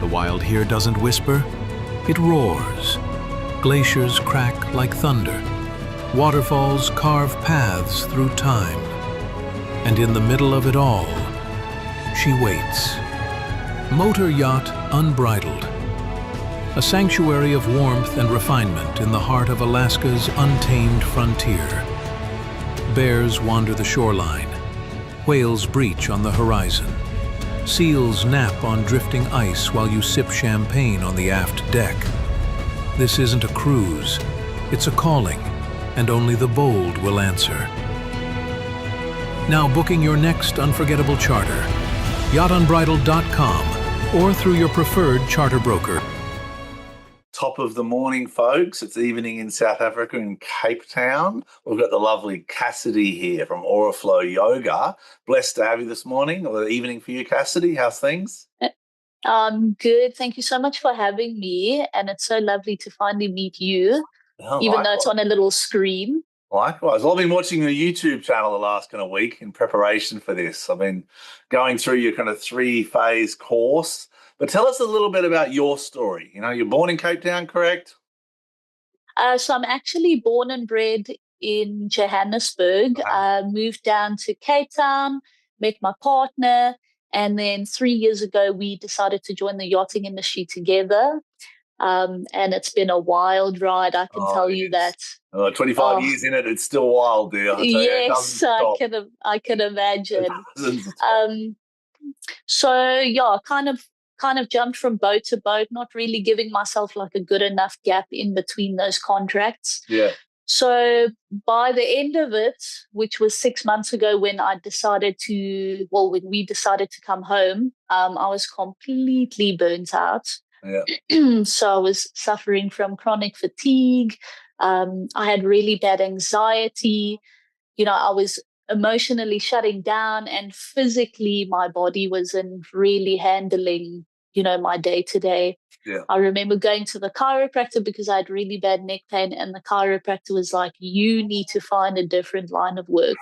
The wild here doesn't whisper, it roars. Glaciers crack like thunder. Waterfalls carve paths through time. And in the middle of it all, she waits. Motor yacht unbridled. A sanctuary of warmth and refinement in the heart of Alaska's untamed frontier. Bears wander the shoreline. Whales breach on the horizon. Seals nap on drifting ice while you sip champagne on the aft deck. This isn't a cruise, it's a calling, and only the bold will answer. Now booking your next unforgettable charter, yachtunbridled.com or through your preferred charter broker. Top of the morning, folks. It's evening in South Africa in Cape Town. We've got the lovely Cassidy here from Auraflow Yoga. Blessed to have you this morning or the evening for you, Cassidy. How's things? Good. Thank you so much for having me. And it's so lovely to finally meet you, even though it's on a little screen. Likewise. Well, I've been watching your YouTube channel the last kind of week in preparation for this. I've been going through your kind of 3-phase course. But tell us a little bit about your story. You know, you're born in Cape Town, correct? So I'm actually born and bred in Johannesburg. Moved down to Cape Town, met my partner, and then 3 years ago we decided to join the yachting industry together. And it's been a wild ride, I can tell you that. 25 years in it, it's still wild, dear. Yes, I can imagine. So yeah, kind of jumped from boat to boat, not really giving myself like a good enough gap in between those contracts. Yeah. So by the end of it, which was 6 months ago when when we decided to come home, I was completely burnt out. Yeah. So I was suffering from chronic fatigue. I had really bad anxiety. You know, I was emotionally shutting down, and physically my body wasn't really handling, my day to day. I remember going to the chiropractor because I had really bad neck pain, and the chiropractor was like, you need to find a different line of work.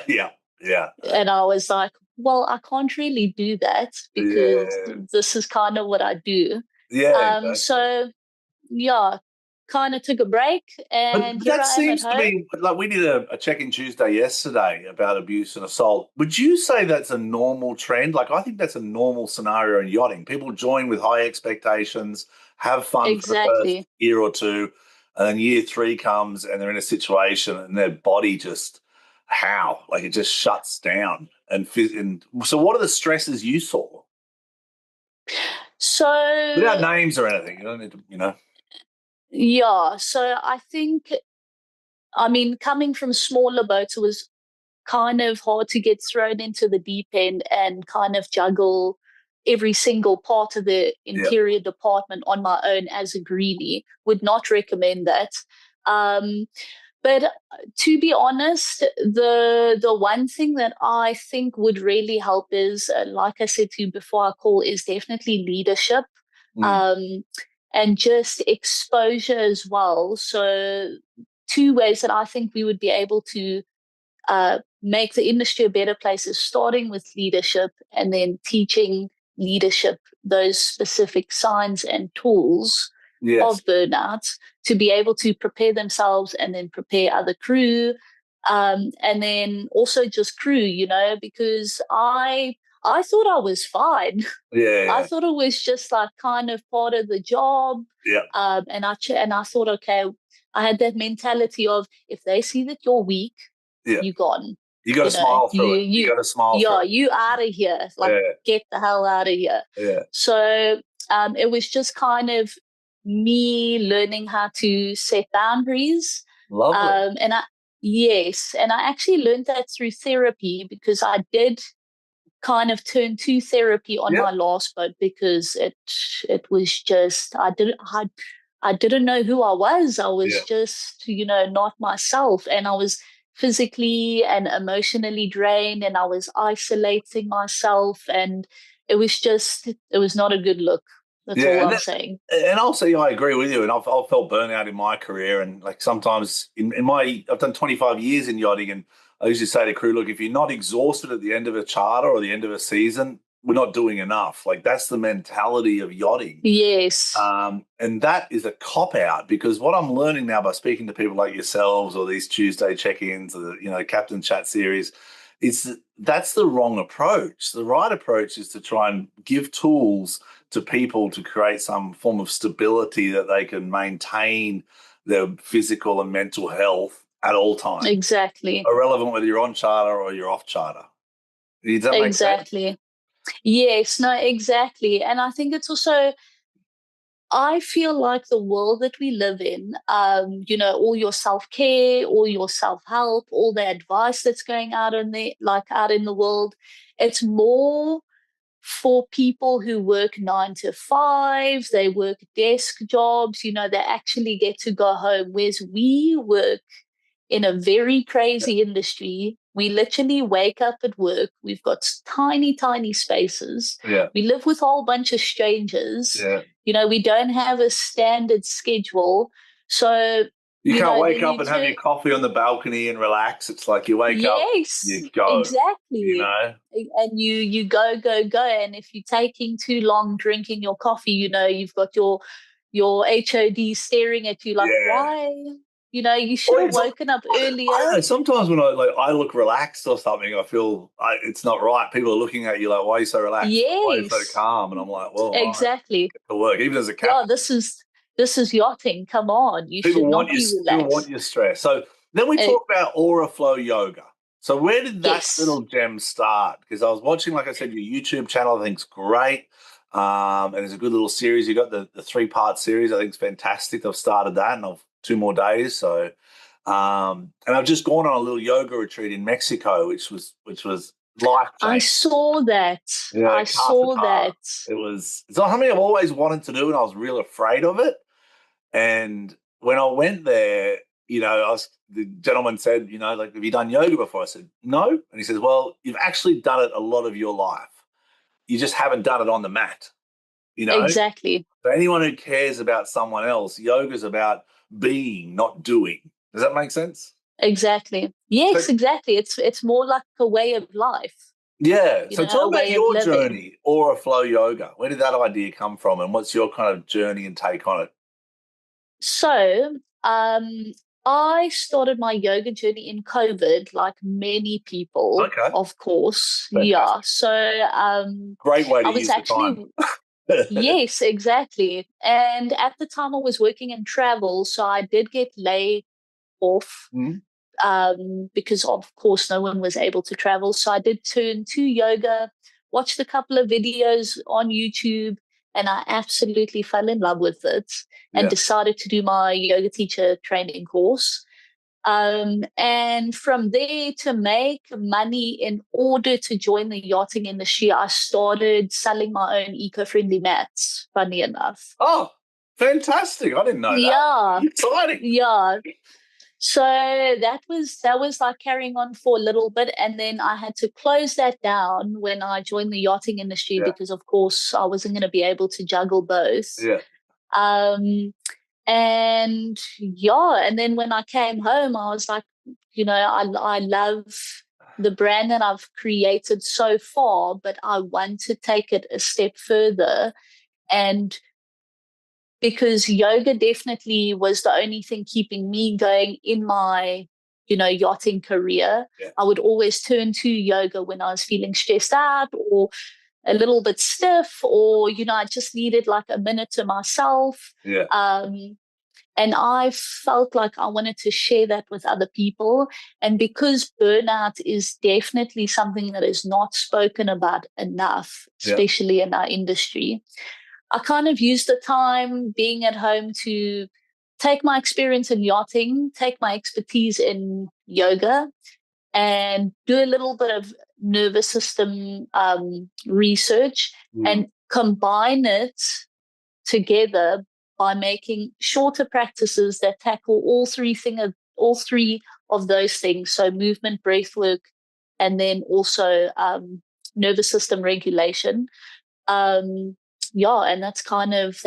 Yeah. And I was like, well, I can't really do that because this is kind of what I do. Exactly. So kind of took a break, and but that seems to be like we did a check-in Tuesday yesterday about abuse and assault. Would you say that's a normal trend? Like, I think that's a normal scenario in yachting. People join with high expectations, have fun for the first year or two, and then year 3 comes and they're in a situation and their body just it just shuts down. And so what are the stresses you saw? So without names or anything, you don't need to, Yeah, so I think, coming from smaller boats, it was kind of hard to get thrown into the deep end and kind of juggle every single part of the interior department on my own as a greenie. Would not recommend that. But to be honest, the one thing that I think would really help is, like I said to you before our call, is definitely leadership. And just exposure as well. So 2 ways that I think we would be able to make the industry a better place is starting with leadership and then teaching leadership those specific signs and tools of burnout to be able to prepare themselves and then prepare other crew. And then also just crew, because I thought I was fine. I thought it was just like kind of part of the job. And I thought, okay, I had that mentality of, if they see that you're weak, you're gone. You got to smile through it. You got to smile through it. You out of here. Get the hell out of here. So it was just kind of me learning how to set boundaries. Lovely. And I actually learned that through therapy, because I did kind of turn to therapy on my last boat, because it was just I didn't know who I was. I was just not myself, and I was physically and emotionally drained, and I was isolating myself, and it was not a good look. That's all I'm saying. And also, I agree with you. And I've felt burnout in my career, and like sometimes I've done 25 years in yachting, and I usually say to crew, look, if you're not exhausted at the end of a charter or the end of a season, we're not doing enough. Like that's the mentality of yachting. Yes. And that is a cop out, because what I'm learning now by speaking to people like yourselves or these Tuesday check-ins or the Captain Chat series is that's the wrong approach. The right approach is to try and give tools to people to create some form of stability that they can maintain their physical and mental health at all times. Exactly. Irrelevant whether you're on charter or you're off charter. Does that make sense? Exactly. Yes, no, exactly. And I think it's also, I feel like the world that we live in, all your self-care, all your self-help, all the advice that's going out out in the world, it's more for people who work 9 to 5, they work desk jobs, they actually get to go home, whereas we work in a very crazy industry. We literally wake up at work. We've got tiny, tiny spaces. Yeah. We live with a whole bunch of strangers. Yeah. We don't have a standard schedule. So you can't wake then up and have your coffee on the balcony and relax. It's like you wake up, you go. Exactly. And you go, go, go. And if you're taking too long drinking your coffee, you've got your HOD staring at you like, why? You should have woken up earlier. I don't know, sometimes when I look relaxed or something, I feel it's not right. People are looking at you like, why are you so relaxed? Yes. Why are you so calm? And I'm like, well, exactly. To work, even as a captain. Yeah, this is yachting. Come on, you should not be relaxed. People want your stress. So then we talk about aura flow yoga. So where did that little gem start? Because I was watching, like I said, your YouTube channel. I think it's great. And it's a good little series. You got the 3-part series. I think it's fantastic. I've started that, and I've 2 more days. So, and I've just gone on a little yoga retreat in Mexico, which was life-changing. I saw that. Yeah, I saw that. It was something I've always wanted to do, and I was real afraid of it. And when I went there, the gentleman said, like, have you done yoga before? I said, no. And he says, well, you've actually done it a lot of your life. You just haven't done it on the mat, Exactly. For anyone who cares about someone else, yoga's about being, not doing. Does that make sense? Exactly. Yes, exactly. It's more like a way of life. Yeah. So talk about your journey, Aura Flow Yoga. Where did that idea come from, and what's your kind of journey and take on it? So, I started my yoga journey in COVID, like many people, of course. Fantastic. Yeah. So, great way to use the time. Yes, exactly. And at the time, I was working in travel, so I did get laid off. Because of course no one was able to travel. So I did turn to yoga, watched a couple of videos on YouTube, and I absolutely fell in love with it and decided to do my yoga teacher training course. And from there, to make money in order to join the yachting industry, I started selling my own eco-friendly mats, funny enough. Oh, fantastic. I didn't know that. Yeah. Exciting. Yeah. So that was like carrying on for a little bit, and then I had to close that down when I joined the yachting industry because, of course, I wasn't going to be able to juggle both. Yeah. And then when I came home, I was like, I love the brand that I've created so far, but I want to take it a step further. And because yoga definitely was the only thing keeping me going in my, yachting career. Yeah. I would always turn to yoga when I was feeling stressed out or a little bit stiff, or, I just needed like a minute to myself. Yeah. And I felt like I wanted to share that with other people. And because burnout is definitely something that is not spoken about enough, especially in our industry, I kind of used the time being at home to take my experience in yachting, take my expertise in yoga, and do a little bit of nervous system research and combine it together by making shorter practices that tackle all three of those things. So movement, breath work, and then also nervous system regulation. And that's kind of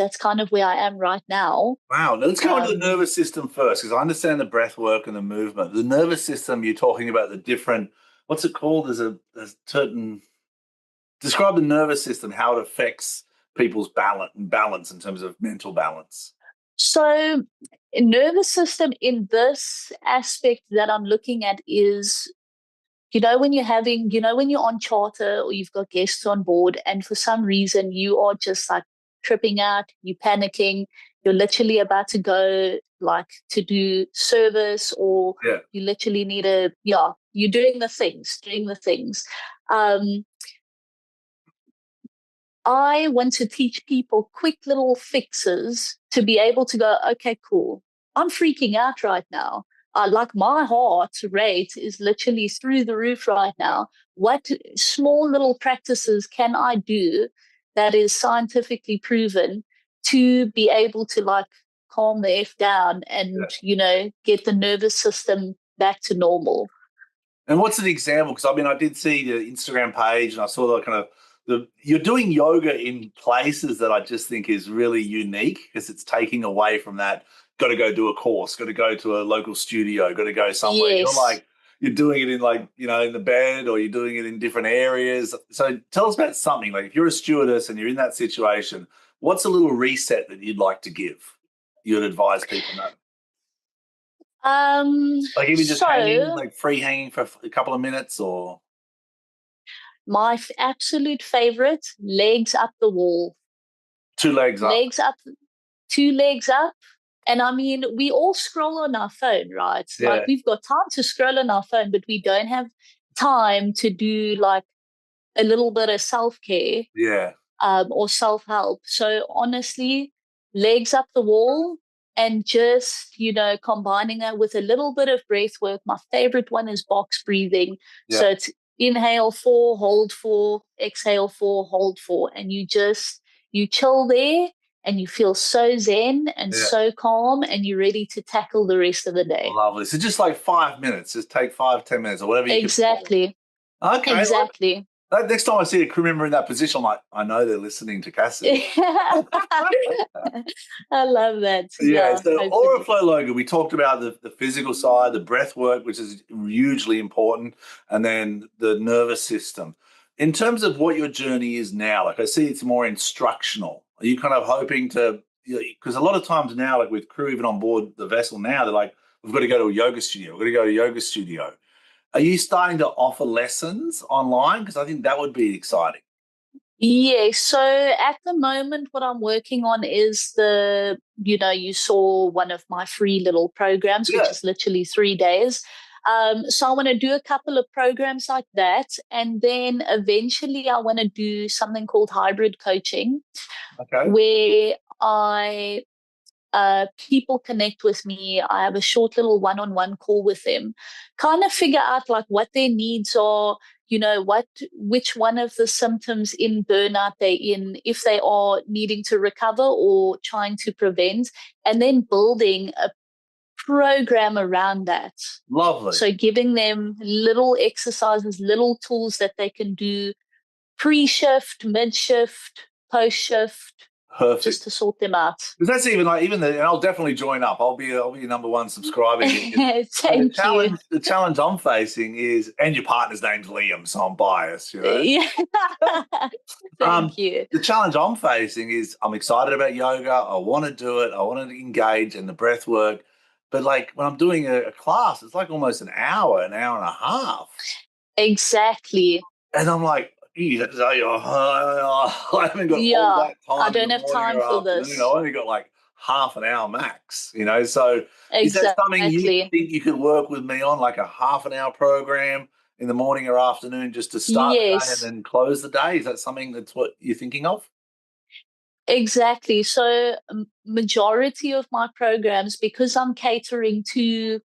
where I am right now. Wow. Now let's go into the nervous system first, because I understand the breath work and the movement. The nervous system, you're talking about the different, what's it called? There's certain Describe the nervous system, how it affects people's balance in terms of mental balance. So, nervous system in this aspect that I'm looking at is, when you're on charter or you've got guests on board, and for some reason you are just like tripping out, you panicking, you're literally about to go like to do service, or Yeah. you literally need you're doing the things. Um, I want to teach people quick little fixes to be able to go, okay, cool. I'm freaking out right now. Like my heart rate is literally through the roof right now. What small little practices can I do that is scientifically proven to be able to like calm the F down and, get the nervous system back to normal? And what's an example? Because I mean, I did see the Instagram page, and I saw the kind of you're doing yoga in places that I just think is really unique, because it's taking away from that. Got to go do a course. Got to go to a local studio. Got to go somewhere. Yes. You're doing it in in the bed, or you're doing it in different areas. So tell us about something like, if you're a stewardess and you're in that situation, what's a little reset that you'd like to give? You'd advise people that. Like even just hanging, So like free hanging for a couple of minutes, or my absolute favorite, legs up the wall. two legs up. Legs up, two legs up. And I mean, we all scroll on our phone, right? Like Yeah, we've got time to scroll on our phone, but we don't have time to do like a little bit of self-care, yeah, or self-help. So honestly, legs up the wall, and just, combining that with a little bit of breath work. My favorite one is box breathing. yeah. So it's inhale 4, hold 4, exhale 4, hold 4. And you chill there, and you feel so zen and Yeah. so calm, and you're ready to tackle the rest of the day. Lovely. So just like 5 minutes, just take 5, 10 minutes or whatever you can afford. Exactly. Okay. Well, Exactly. next time I see a crew member in that position, I'm like, I know they're listening to Cassidy. I love that. Yeah. Yeah, So Aura hopefully. Flow Logo, we talked about the physical side, the breath work, which is hugely important, and then the nervous system. In terms of what your journey is now, like I see it's more instructional. Are you kind of hoping to, because a lot of times now, like with crew even on board the vessel now, they're like, we've got to go to a yoga studio. We've got to go to a yoga studio. Are you starting to offer lessons online? Because I think that would be exciting. Yeah, so at the moment, what I'm working on is you saw one of my free little programs, which Yeah. is literally 3 days. So I want to do a couple of programs like that. And then eventually I want to do something called hybrid coaching, Okay. where people connect with me. I have a short little one-on-one call with them, kind of figure out like what their needs are, which one of the symptoms in burnout they're in, if they are needing to recover or trying to prevent, and then building a program around that. Lovely. So giving them little exercises, little tools that they can do pre-shift, mid-shift, post-shift, just Perfect. to sort them out. Because that's and I'll definitely join up. I'll be your number one subscriber here. And the Thank you. challenge I'm facing is, and your partner's name's Liam, so I'm biased, Yeah. Thank you. The challenge I'm facing is, I'm excited about yoga. I want to do it. I want to engage in the breath work. But like when I'm doing a class, it's like almost an hour and a half. Exactly. And I'm like, "Geez, I haven't got all Yeah. that I time in the don't have morning time or for afternoon. I've this. only got like half an hour max. So is that something you Exactly. think you could work with me on, like a half an hour program in the morning or afternoon, just to start the day and Yes, then close the day? Is that something that's what you're thinking of? exactly. So, majority of my programs, because I'm catering to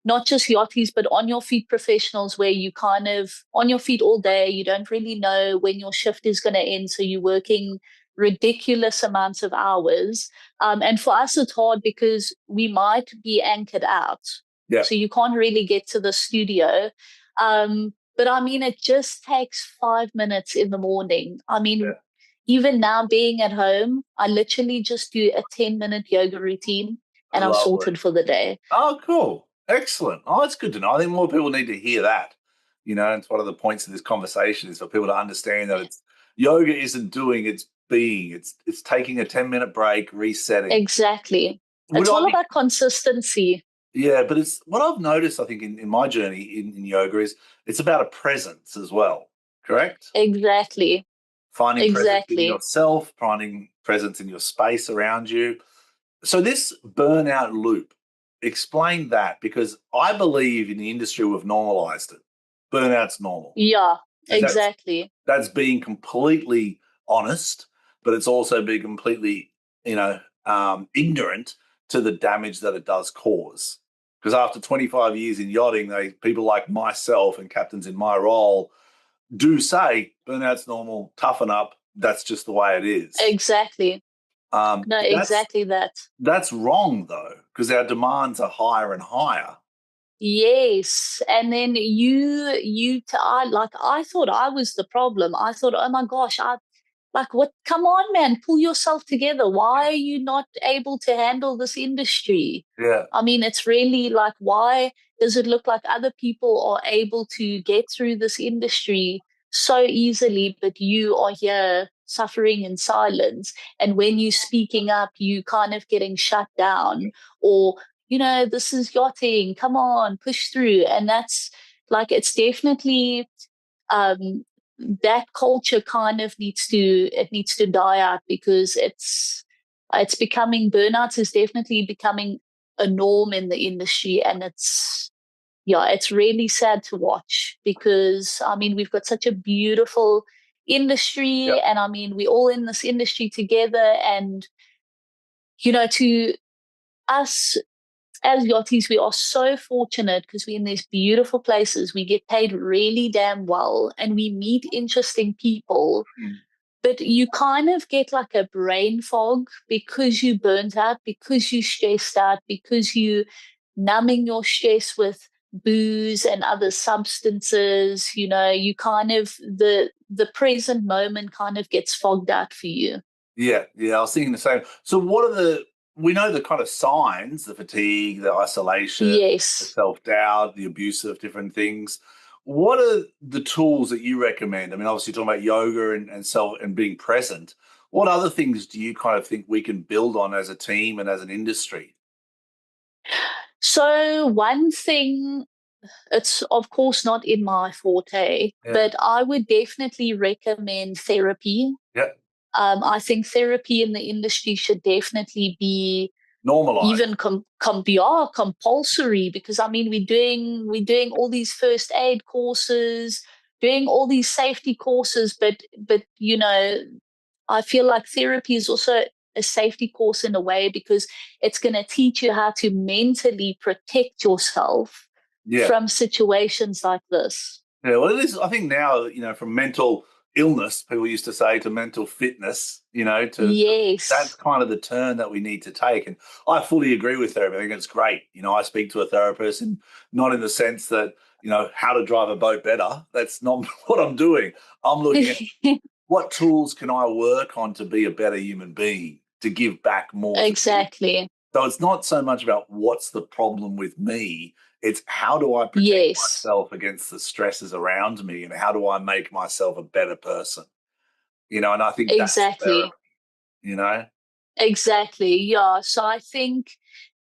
not just yachties, but on your feet professionals, where you kind of on your feet all day. You don't really know when your shift is going to end. So you're working ridiculous amounts of hours. And for us, it's hard because we might be anchored out. Yeah. So you can't really get to the studio. But I mean, it just takes 5 minutes in the morning. I mean, Yeah. even now being at home, I literally just do a 10-minute yoga routine, and I'm Lovely. sorted for the day. Oh, cool. Excellent. Oh, that's good to know. I think more people need to hear that. It's one of the points of this conversation, is for people to understand that Yoga isn't doing, it's being. It's taking a 10-minute break, resetting. Exactly. Would It's I all be about consistency. Yeah, but it's what I've noticed, I think, in my journey in yoga is it's about a presence as well, correct? Exactly. Finding presence in Exactly. yourself, finding presence in your space around you. So this burnout loop, explain that because I believe in the industry we've normalized it. Burnout's normal. Yeah, And exactly. that's being completely honest, but it's also being completely, ignorant to the damage that it does cause. Because after 25 years in yachting, people like myself and captains in my role do say burnout's normal, toughen up. That's just the way it is. Exactly. No, That's exactly that. that's wrong though, because our demands are higher and higher. Yes, and then I thought I was the problem. I thought, oh my gosh, I like what? Come on, man, pull yourself together. Why are you not able to handle this industry? Yeah, I mean, it's really like, why does it look like other people are able to get through this industry so easily, but you are here suffering in silence? And when you're speaking up, you kind of getting shut down, or this is yachting. Come on, push through. And that's like, it's definitely um, that culture kind of needs to die out because it's becoming burnout is definitely becoming a norm in the industry, and it's really sad to watch because I mean we've got such a beautiful yeah, industry, and I mean we're all in this industry together, and to us as yachties, we are so fortunate because we're in these beautiful places. We get paid really damn well and we meet interesting people. mm, But you kind of get like a brain fog because you burnt out, because you stressed out, because you numbing your stress with booze and other substances. You kind of the present moment kind of gets fogged out for you. yeah, yeah. I was thinking the same. So, what are we know the kind of signs: the fatigue, the isolation, the Yes. self doubt, the abuse of different things. What are the tools that you recommend? I mean, obviously, you're talking about yoga and self and being present. What other things do you kind of think we can build on as a team and as an industry? So one thing, it's of course not in my forte, Yeah, but I would definitely recommend therapy. yeah. I think therapy in the industry should definitely be Normalize. even yeah, compulsory, because I mean we're doing all these first aid courses, doing all these safety courses, but I feel like therapy is also a safety course in a way because it's going to teach you how to mentally protect yourself Yeah. from situations like this. Yeah, well, it is. I think now, from mental illness, people used to say, to mental fitness, that's Yes. kind of the turn that we need to take. And I fully agree with her. I think it's great. I speak to a therapist, and not in the sense that, how to drive a boat better. That's not what I'm doing. I'm looking at what tools can I work on to be a better human being, to give back more to people. Exactly. So it's not so much about what's the problem with me, it's how do I protect Yes. myself against the stresses around me and how do I make myself a better person? And I think that's therapy, Exactly. you know? Exactly. Yeah. So I think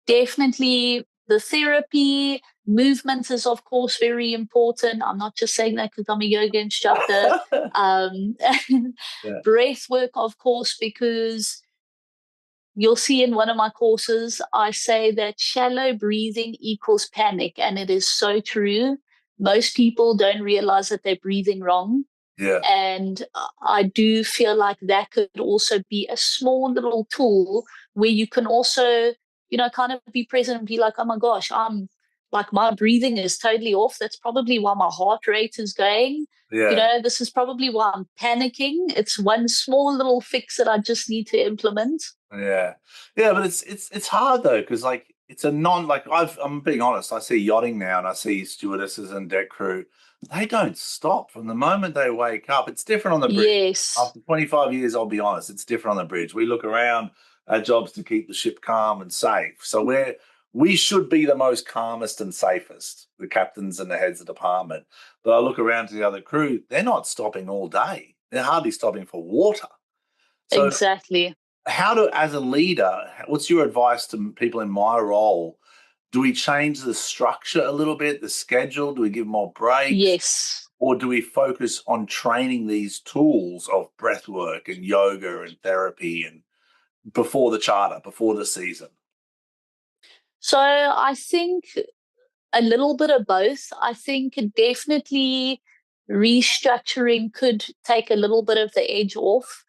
definitely the therapy movement is of course very important. I'm not just saying that because I'm a yoga instructor. Um, Yeah. breath work, of course, because you'll see in one of my courses, I say that shallow breathing equals panic. And it is so true. Most people don't realize that they're breathing wrong. Yeah. And I do feel like that could also be a small little tool where you can also, kind of be present and be like, oh my gosh, I'm like, my breathing is totally off. That's probably why my heart rate is going. Yeah. This is probably why I'm panicking. It's one small little fix that I just need to implement. Yeah, yeah, but it's hard though because like it's a non like I'm being honest. I see yachting now and I see stewardesses and deck crew. They don't stop from the moment they wake up. It's different on the bridge. Yes, After 25 years, I'll be honest, it's different on the bridge. We look around. Our job's to keep the ship calm and safe. So we should be the most calmest and safest, the captains and the heads of department. But I look around to the other crew; they're not stopping all day. They're hardly stopping for water. So Exactly. as a leader, what's your advice to people in my role? Do we change the structure a little bit, the schedule? Do we give more breaks? Yes. Or do we focus on training these tools of breath work and yoga and therapy and before the charter, before the season? So I think a little bit of both. I think definitely restructuring could take a little bit of the edge off.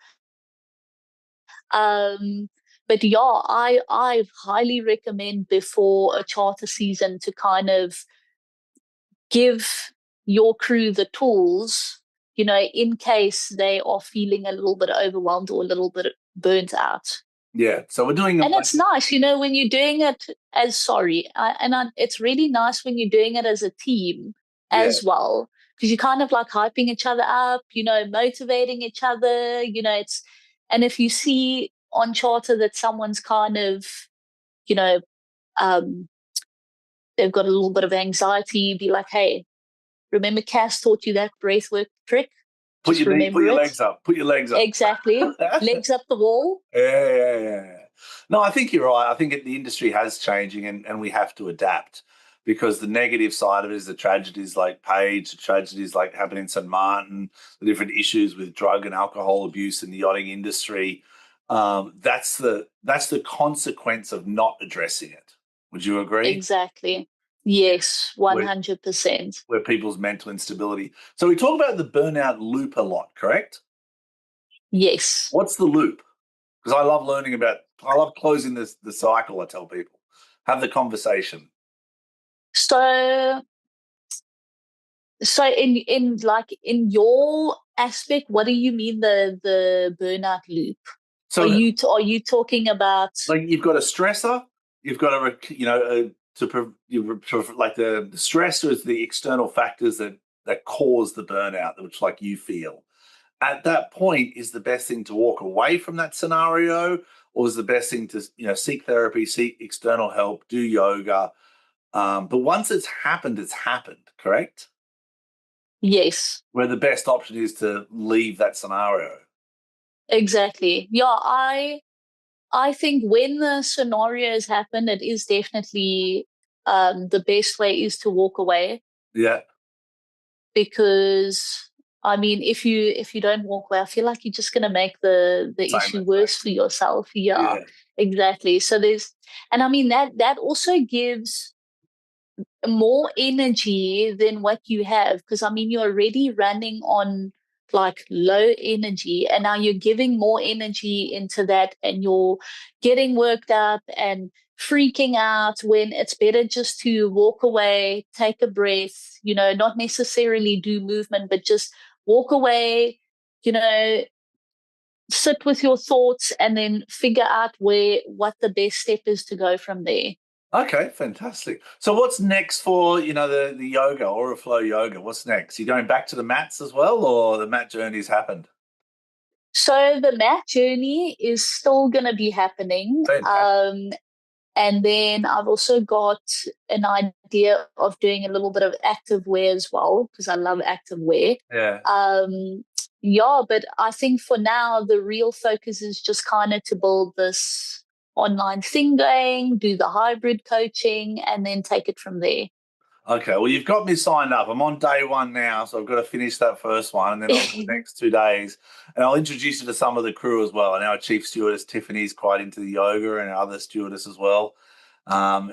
Um, but yeah, I highly recommend before a charter season to kind of give your crew the tools, in case they are feeling a little bit overwhelmed or a little bit burnt out. Yeah. So we're doing And like, it's nice, when you're doing it it's really nice when you're doing it as a team yeah, as well, because you're kind of like hyping each other up, motivating each other, and if you see on charter that someone's kind of, you know, um, they've got a little bit of anxiety, be like, hey, remember Cass taught you that breathwork trick? Just put remember your it. legs up, put your legs up. Exactly. Legs up the wall. Yeah. No, I think you're right. I think the industry has changing and we have to adapt because the negative side of it is the tragedies like Page, the tragedies like happening in St. Martin, the different issues with drug and alcohol abuse in the yachting industry. That's the consequence of not addressing it. Would you agree? Exactly. Yeah. Yes, Where, 100%. where people's mental instability. So we talk about the burnout loop a lot, correct? Yes. What's the loop? Because I love closing the cycle. I tell people, have the conversation. So in your aspect, what do you mean the burnout loop? Are So, you talking about? like, you've got a stressor, you've got like the stressor is the external factors that cause the burnout, which like you feel. At that point, is the best thing to walk away from that scenario, or is the best thing to seek therapy, seek external help, do yoga? But once it's happened, correct? Yes, Where the best option is to leave that scenario. exactly. Yeah, I think when the scenarios happen, it is definitely the best way is to walk away, Yeah, because I mean, if you don't walk away, I feel like you're just gonna make the same issue mistake. worse for yourself. Yeah, Yeah, exactly. So and I mean that also gives more energy than what you have, because I mean you're already running on like low energy, and now you're giving more energy into that, and you're getting worked up and freaking out, when it's better just to walk away, take a breath, not necessarily do movement, but just walk away, you know sit with your thoughts, and then figure out what the best step is to go from there. okay, fantastic. So what's next for the yoga or a flow yoga? What's next? You going back to the mats as well, or the mat journey's happened? So the mat journey is still going to be happening. Fantastic. And then I've also got an idea of doing a little bit of active wear as well, because I love active wear. Yeah. Yeah, but I think for now, the real focus is just kind of to build this online thing going, do the hybrid coaching, and then take it from there. Okay, well, you've got me signed up. I'm on day one now, so I've got to finish that first one, and then I'll do the next 2 days. And I'll introduce you to some of the crew as well. And our chief stewardess, Tiffany's quite into the yoga, and our other stewardess as well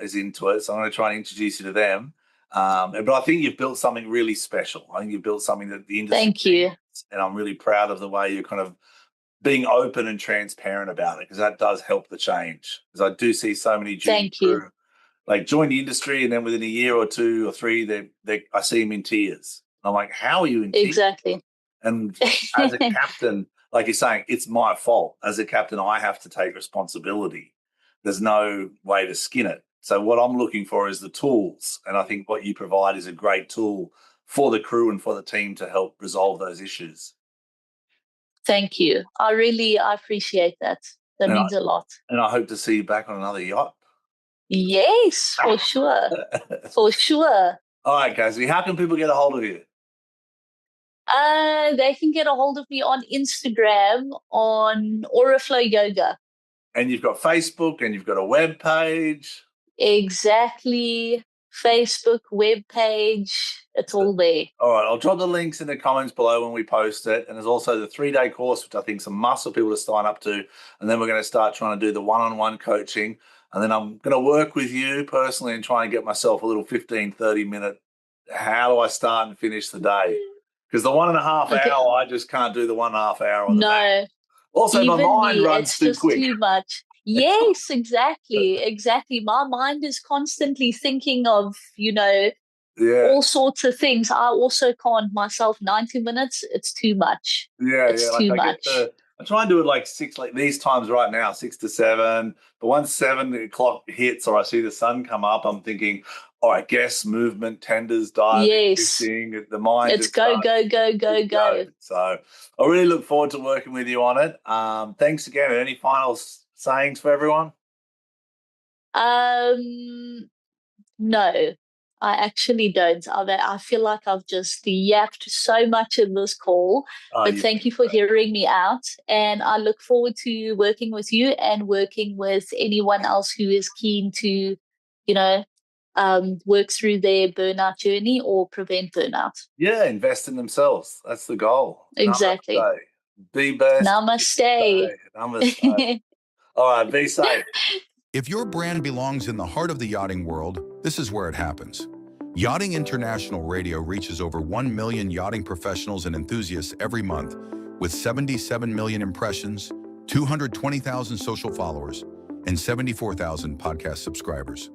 is into it. So I'm going to try and introduce you to them. But I think you've built something really special. I think you've built something that the industry Thank you. needs, and I'm really proud of the way you're kind of being open and transparent about it, because that does help the change. Because I do see so many junior Thank you. crew like join the industry, and then within a year or 2 or 3, I see them in tears. And I'm like, how are you in tears? Exactly. And as a captain, like you're saying, it's my fault. As a captain, I have to take responsibility. There's no way to skin it. So what I'm looking for is the tools, and I think what you provide is a great tool for the crew and for the team to help resolve those issues. Thank you. I appreciate that. That And I, means a lot. and I hope to see you back on another yacht. Yes, for sure. For sure. All right, Cassie, how can people get a hold of you? They can get a hold of me on Instagram on Auraflow Yoga. And you've got Facebook and you've got a web page. Exactly. Facebook, web page, it's all there. All right, I'll drop the links in the comments below when we post it. And there's also the 3-day course, which I think is a must for people to sign up to. And then we're going to start trying to do the one-on-one coaching. And then I'm going to work with you personally and try and get myself a little 15, 30-minute, how do I start and finish the day? Because the 1.5 hour, I just can't do the 1.5 hour on the day. Also, my mind runs too quick. It's just too much. Yes, exactly. My mind is constantly thinking of, all sorts of things. I also can't myself. 90 minutes, it's too much. It's too much. I try and do it like these times right now, 6 to 7. But once 7 o'clock hits or I see the sun come up, I'm thinking, all right, guess, movement, tenders, diving, fishing. The mind it's go. So I really look forward to working with you on it. Thanks again. Any final sayings for everyone? No, I actually don't. I feel like I've just yapped so much in this call, but thank you for hearing me out. And I look forward to working with you and working with anyone else who is keen to, work through their burnout journey or prevent burnout. Yeah, invest in themselves. That's the goal. Exactly. Namaste. Be best. Namaste. Namaste. All right, be safe. If your brand belongs in the heart of the yachting world, this is where it happens. Yachting International Radio reaches over 1 million yachting professionals and enthusiasts every month, with 77 million impressions, 220,000 social followers, and 74,000 podcast subscribers.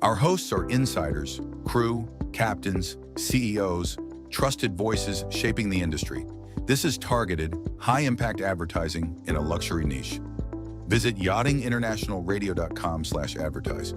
Our hosts are insiders, crew, captains, CEOs, trusted voices shaping the industry. This is targeted, high-impact advertising in a luxury niche. Visit yachtinginternationalradio.com/advertise.